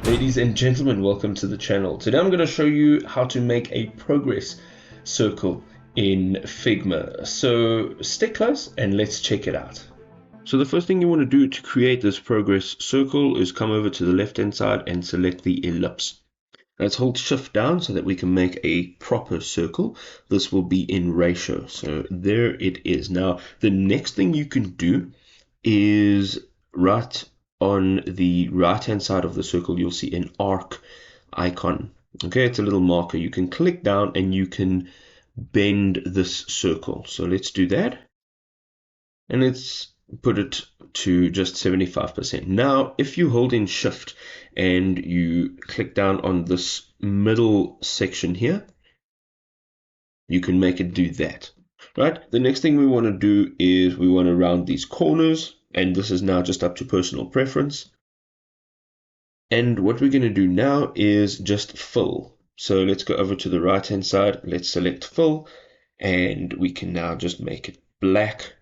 Ladies and gentlemen, welcome to the channel. Today I'm going to show you how to make a progress circle in Figma. So stick close and let's check it out. So the first thing you want to do to create this progress circle is come over to the left hand side and select the ellipse. Let's hold shift down so that we can make a proper circle. This will be in ratio. So there it is. Now the next thing you can do is right on the right hand side of the circle, you'll see an arc icon. Okay, it's a little marker. You can click down and you can bend this circle. So let's do that. And let's put it to just 75%. Now, if you hold in shift and you click down on this middle section here, you can make it do that. Right? The next thing we want to do is we want to round these corners, and this is now just up to personal preference. And what we're going to do now is just fill. So let's go over to the right hand side, let's select fill, and we can now just make it black.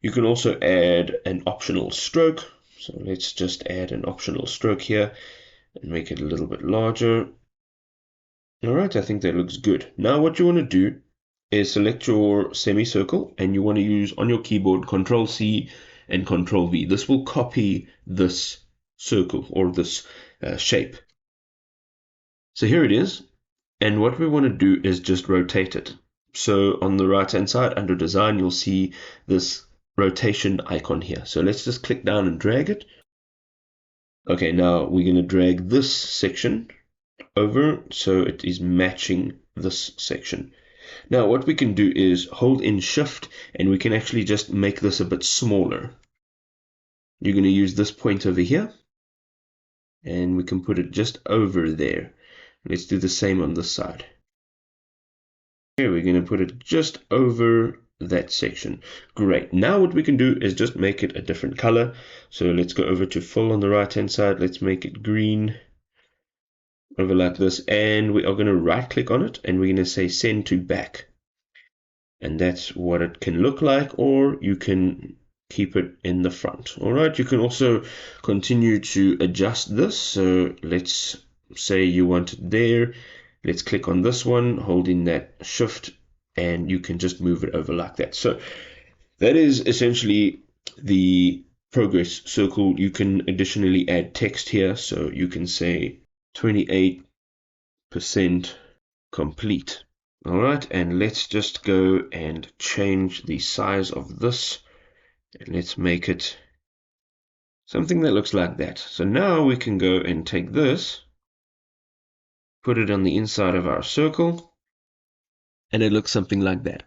You can also add an optional stroke. So let's just add an optional stroke here and make it a little bit larger. All right, I think that looks good. Now what you want to do is select your semicircle, and you want to use on your keyboard Control C and Control V. This will copy this circle or this shape. So here it is, and what we want to do is just rotate it. So on the right hand side under design, you'll see this rotation icon here. So let's just click down and drag it. Okay, now we're going to drag this section over so it is matching this section. Now what we can do is hold in shift and we can actually just make this a bit smaller. You're going to use this point over here and we can put it just over there. Let's do the same on this side. Here we're going to put it just over that section. Great. Now what we can do is just make it a different color. So let's go over to fill on the right hand side. Let's make it green. Over like this, and we are going to right click on it and we're going to say send to back, and that's what it can look like, or you can keep it in the front. All right, you can also continue to adjust this. So let's say you want it there. Let's click on this one, holding that shift, and you can just move it over like that. So that is essentially the progress circle. You can additionally add text here, so you can say 28% complete. All right, and let's just go and change the size of this, and let's make it something that looks like that. So now we can go and take this, put it on the inside of our circle, and it looks something like that.